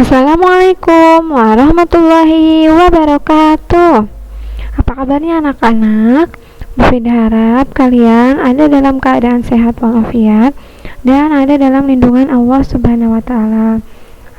Assalamualaikum warahmatullahi wabarakatuh. Apa kabarnya anak-anak? Mufidah harap kalian ada dalam keadaan sehat walafiat dan ada dalam lindungan Allah Subhanahu wa taala.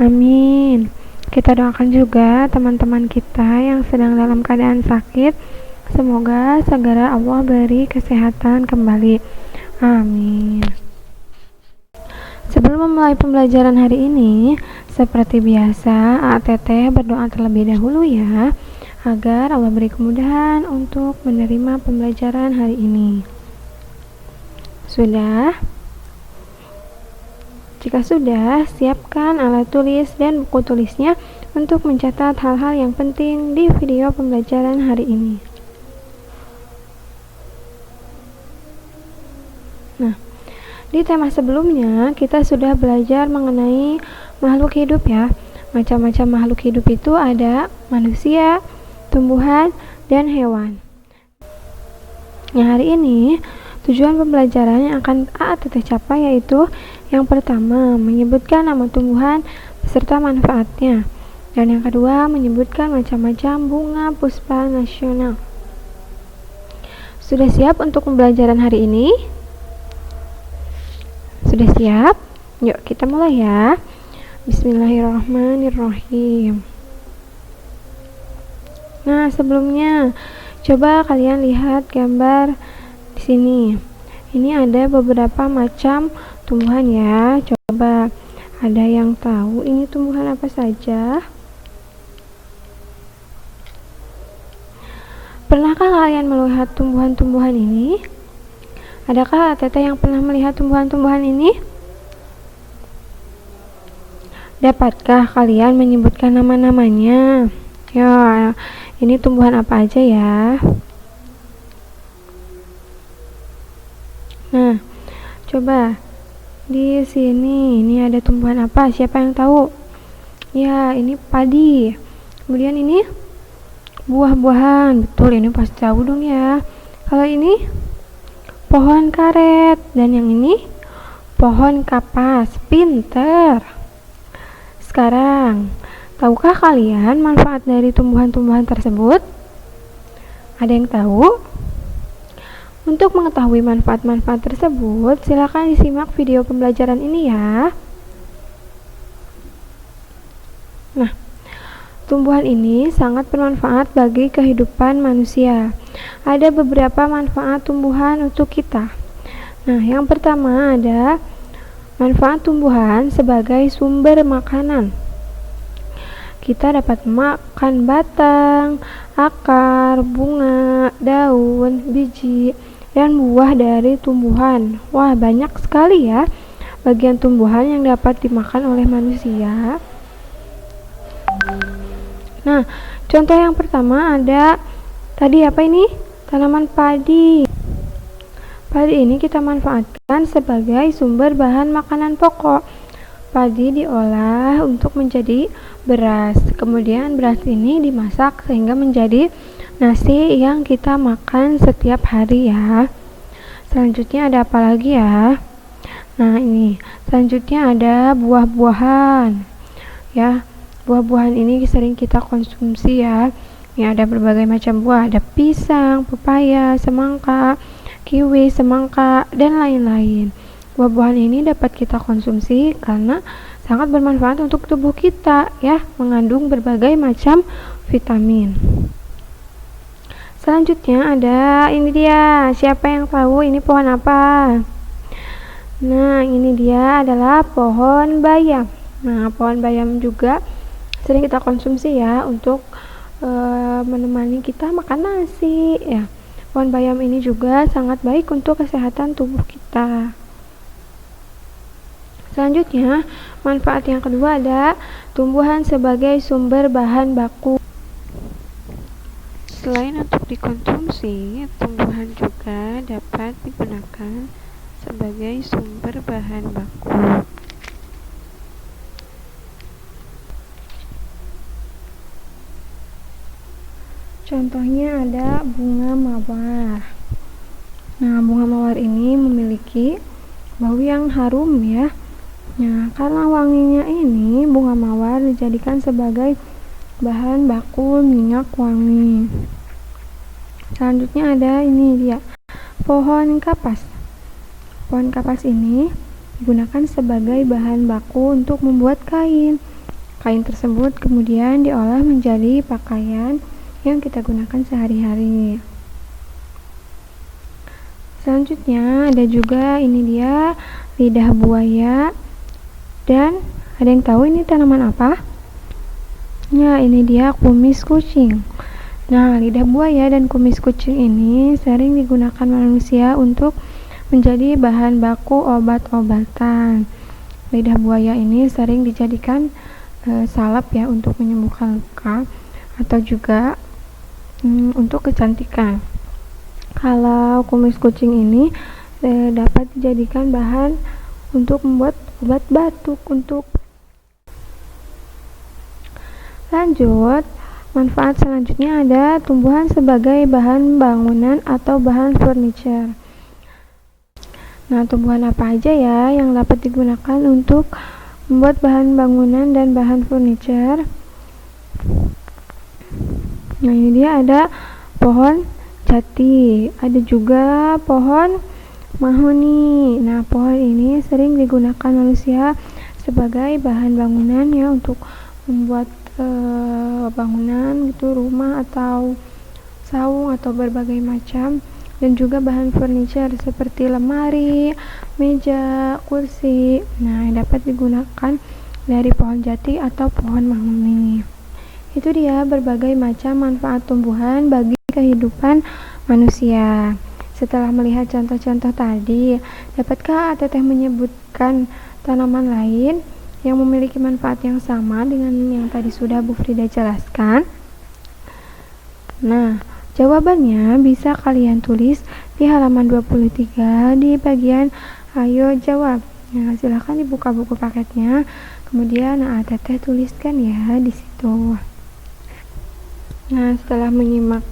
Amin. Kita doakan juga teman-teman kita yang sedang dalam keadaan sakit, semoga segera Allah beri kesehatan kembali. Amin. Sebelum memulai pembelajaran hari ini, seperti biasa, ATT berdoa terlebih dahulu ya, agar Allah beri kemudahan untuk menerima pembelajaran hari ini. Sudah? Jika sudah, siapkan alat tulis dan buku tulisnya untuk mencatat hal-hal yang penting di video pembelajaran hari ini. Nah, di tema sebelumnya kita sudah belajar mengenai makhluk hidup ya. Macam-macam makhluk hidup itu ada manusia, tumbuhan, dan hewan. Nah, hari ini tujuan pembelajaran yang akan AATT capai yaitu yang pertama menyebutkan nama tumbuhan beserta manfaatnya, dan yang kedua menyebutkan macam-macam bunga puspa nasional. Sudah siap untuk pembelajaran hari ini? Sudah siap? Yuk kita mulai ya. Bismillahirrahmanirrahim. Nah, sebelumnya coba kalian lihat gambar di sini. Ini ada beberapa macam tumbuhan ya. Coba ada yang tahu ini tumbuhan apa saja? Pernahkah kalian melihat tumbuhan-tumbuhan ini? Adakah Teteh yang pernah melihat tumbuhan-tumbuhan ini? Dapatkah kalian menyebutkan nama-namanya? Ya, ini tumbuhan apa aja ya? Nah, coba di sini ini ada tumbuhan apa? Siapa yang tahu? Ya, ini padi. Kemudian ini buah-buahan. Betul, ini pasti tahu dong ya. Kalau ini pohon karet, dan yang ini pohon kapas. Pinter. Sekarang, tahukah kalian manfaat dari tumbuhan-tumbuhan tersebut? Ada yang tahu? Untuk mengetahui manfaat-manfaat tersebut, silakan disimak video pembelajaran ini ya. Nah, tumbuhan ini sangat bermanfaat bagi kehidupan manusia. Ada beberapa manfaat tumbuhan untuk kita. Nah, yang pertama ada manfaat tumbuhan sebagai sumber makanan. Kita dapat makan batang, akar, bunga, daun, biji, dan buah dari tumbuhan. Wah, banyak sekali ya bagian tumbuhan yang dapat dimakan oleh manusia. Nah, contoh yang pertama ada tadi apa ini? Tanaman padi. Padi ini kita manfaatkan sebagai sumber bahan makanan pokok. Padi diolah untuk menjadi beras. Kemudian beras ini dimasak sehingga menjadi nasi yang kita makan setiap hari ya. Selanjutnya ada apa lagi ya? Nah, ini. Selanjutnya ada buah-buahan. Ya, buah-buahan ini sering kita konsumsi ya. Ini ada berbagai macam buah, ada pisang, pepaya, semangka, kiwi, semangka, dan lain-lain. Buah-buahan ini dapat kita konsumsi karena sangat bermanfaat untuk tubuh kita ya, mengandung berbagai macam vitamin. Selanjutnya ada ini dia. Siapa yang tahu ini pohon apa? Nah, ini dia adalah pohon bayam. Nah, pohon bayam juga sering kita konsumsi ya untuk menemani kita makan nasi ya. Pohon bayam ini juga sangat baik untuk kesehatan tubuh kita. Selanjutnya, manfaat yang kedua ada tumbuhan sebagai sumber bahan baku. Selain untuk dikonsumsi, tumbuhan juga dapat digunakan sebagai sumber bahan baku. Contohnya ada bunga mawar. Nah, bunga mawar ini memiliki bau yang harum ya. Nah, karena wanginya ini, bunga mawar dijadikan sebagai bahan baku minyak wangi. Selanjutnya ada ini dia, pohon kapas. Pohon kapas ini digunakan sebagai bahan baku untuk membuat kain. Kain tersebut kemudian diolah menjadi pakaian yang kita gunakan sehari-hari. Selanjutnya ada juga ini dia, lidah buaya. Dan ada yang tahu ini tanaman apa? Ya, ini dia kumis kucing. Nah, lidah buaya dan kumis kucing ini sering digunakan manusia untuk menjadi bahan baku obat-obatan. Lidah buaya ini sering dijadikan salep ya untuk menyembuhkan luka atau juga untuk kecantikan. Kalau kumis kucing ini dapat dijadikan bahan untuk membuat obat batuk. Lanjut, manfaat selanjutnya ada tumbuhan sebagai bahan bangunan atau bahan furniture. Nah, tumbuhan apa aja ya yang dapat digunakan untuk membuat bahan bangunan dan bahan furniture? Nah, ini dia ada pohon jati, ada juga pohon mahoni. Nah, pohon ini sering digunakan manusia sebagai bahan bangunan ya untuk membuat bangunan gitu, rumah atau saung atau berbagai macam, dan juga bahan furniture seperti lemari, meja, kursi. Nah, dapat digunakan dari pohon jati atau pohon mahoni. Itu dia berbagai macam manfaat tumbuhan bagi kehidupan manusia. Setelah melihat contoh-contoh tadi, dapatkah Teteh menyebutkan tanaman lain yang memiliki manfaat yang sama dengan yang tadi sudah Bu Frida jelaskan? Nah, jawabannya bisa kalian tulis di halaman 23 di bagian ayo jawab. Nah, silahkan dibuka buku paketnya, kemudian Teteh tuliskan ya di situ. Nah, setelah menyimak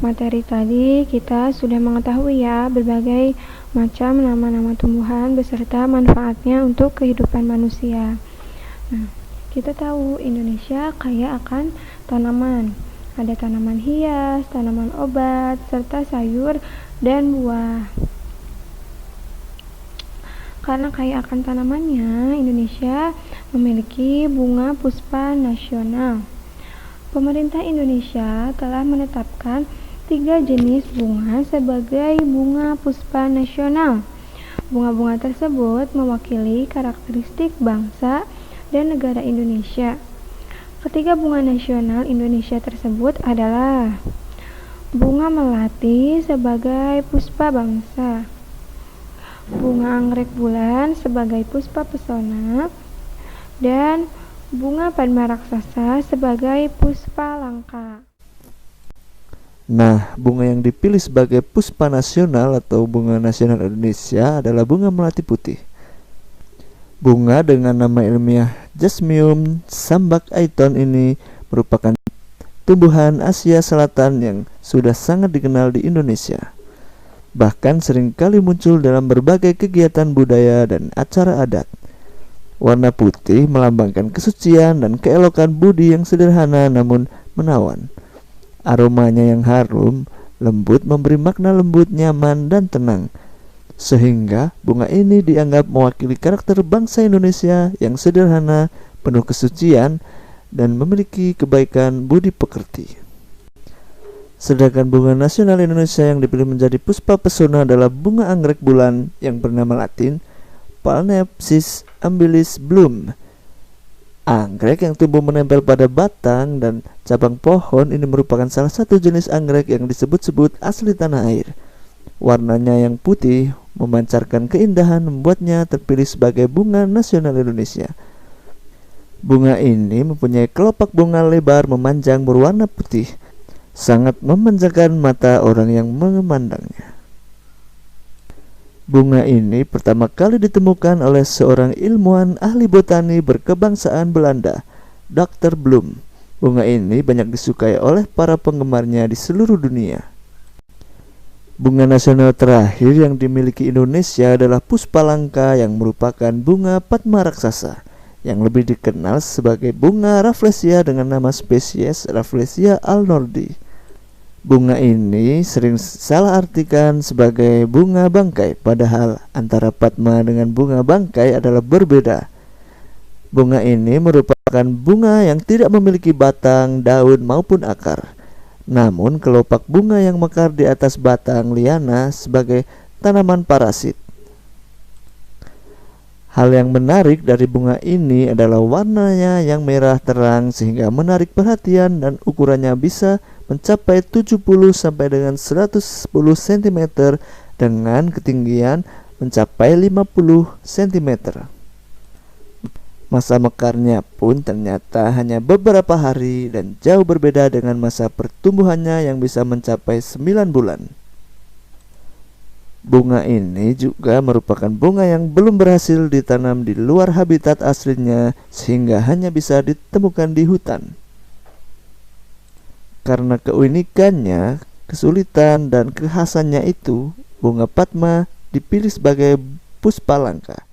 materi tadi, kita sudah mengetahui ya berbagai macam nama-nama tumbuhan beserta manfaatnya untuk kehidupan manusia. Nah, kita tahu Indonesia kaya akan tanaman. Ada tanaman hias, tanaman obat, serta sayur dan buah. Karena kaya akan tanamannya, Indonesia memiliki bunga puspa nasional. Pemerintah Indonesia telah menetapkan 3 jenis bunga sebagai bunga puspa nasional. Bunga-bunga tersebut mewakili karakteristik bangsa dan negara Indonesia. Ketiga bunga nasional Indonesia tersebut adalah bunga melati sebagai puspa bangsa, bunga anggrek bulan sebagai puspa pesona, dan bunga padma raksasa sebagai puspa langka. Nah, bunga yang dipilih sebagai puspa nasional atau bunga nasional Indonesia adalah bunga melati putih. Bunga dengan nama ilmiah Jasmium sambac-Aiton ini merupakan tumbuhan Asia Selatan yang sudah sangat dikenal di Indonesia. Bahkan seringkali muncul dalam berbagai kegiatan budaya dan acara adat. Warna putih melambangkan kesucian dan keelokan budi yang sederhana namun menawan. Aromanya yang harum, lembut memberi makna lembut, nyaman, dan tenang. Sehingga bunga ini dianggap mewakili karakter bangsa Indonesia yang sederhana, penuh kesucian, dan memiliki kebaikan budi pekerti. Sedangkan bunga nasional Indonesia yang dipilih menjadi puspa pesona adalah bunga anggrek bulan yang bernama latin Phalaenopsis amabilis Bloom. Anggrek yang tumbuh menempel pada batang dan cabang pohon ini merupakan salah satu jenis anggrek yang disebut-sebut asli tanah air. Warnanya yang putih memancarkan keindahan membuatnya terpilih sebagai bunga nasional Indonesia. Bunga ini mempunyai kelopak bunga lebar memanjang berwarna putih, sangat memanjakan mata orang yang memandangnya. Bunga ini pertama kali ditemukan oleh seorang ilmuwan ahli botani berkebangsaan Belanda, Dr. Bloom. Bunga ini banyak disukai oleh para penggemarnya di seluruh dunia. Bunga nasional terakhir yang dimiliki Indonesia adalah Puspalangka yang merupakan bunga Padma raksasa yang lebih dikenal sebagai bunga Rafflesia dengan nama spesies Rafflesia alnordi. Bunga ini sering salah artikan sebagai bunga bangkai, padahal antara Padma dengan bunga bangkai adalah berbeda. Bunga ini merupakan bunga yang tidak memiliki batang, daun maupun akar. Namun kelopak bunga yang mekar di atas batang liana sebagai tanaman parasit. Hal yang menarik dari bunga ini adalah warnanya yang merah terang sehingga menarik perhatian dan ukurannya bisa mencapai 70 sampai dengan 110 cm dengan ketinggian mencapai 50 cm. Masa mekarnya pun ternyata hanya beberapa hari dan jauh berbeda dengan masa pertumbuhannya yang bisa mencapai 9 bulan. Bunga ini juga merupakan bunga yang belum berhasil ditanam di luar habitat aslinya sehingga hanya bisa ditemukan di hutan. Karena keunikannya, kesulitan dan kekhasannya itu, bunga Padma dipilih sebagai puspalangka.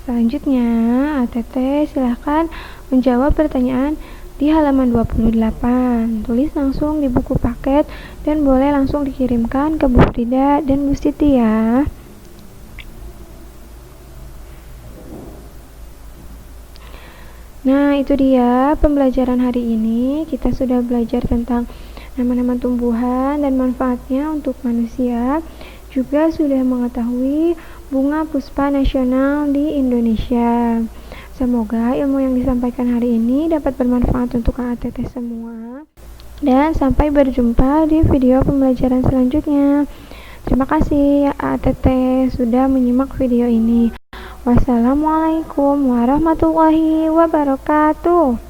Selanjutnya, ATT silahkan menjawab pertanyaan di halaman 28. Tulis langsung di buku paket dan boleh langsung dikirimkan ke Bu Frida dan Bu Siti ya. Nah, itu dia pembelajaran hari ini. Kita sudah belajar tentang nama-nama tumbuhan dan manfaatnya untuk manusia. Juga sudah mengetahui bunga puspa nasional di Indonesia. Semoga ilmu yang disampaikan hari ini dapat bermanfaat untuk ATT semua. Dan sampai berjumpa di video pembelajaran selanjutnya. Terima kasih ATT sudah menyimak video ini. Wassalamualaikum warahmatullahi wabarakatuh.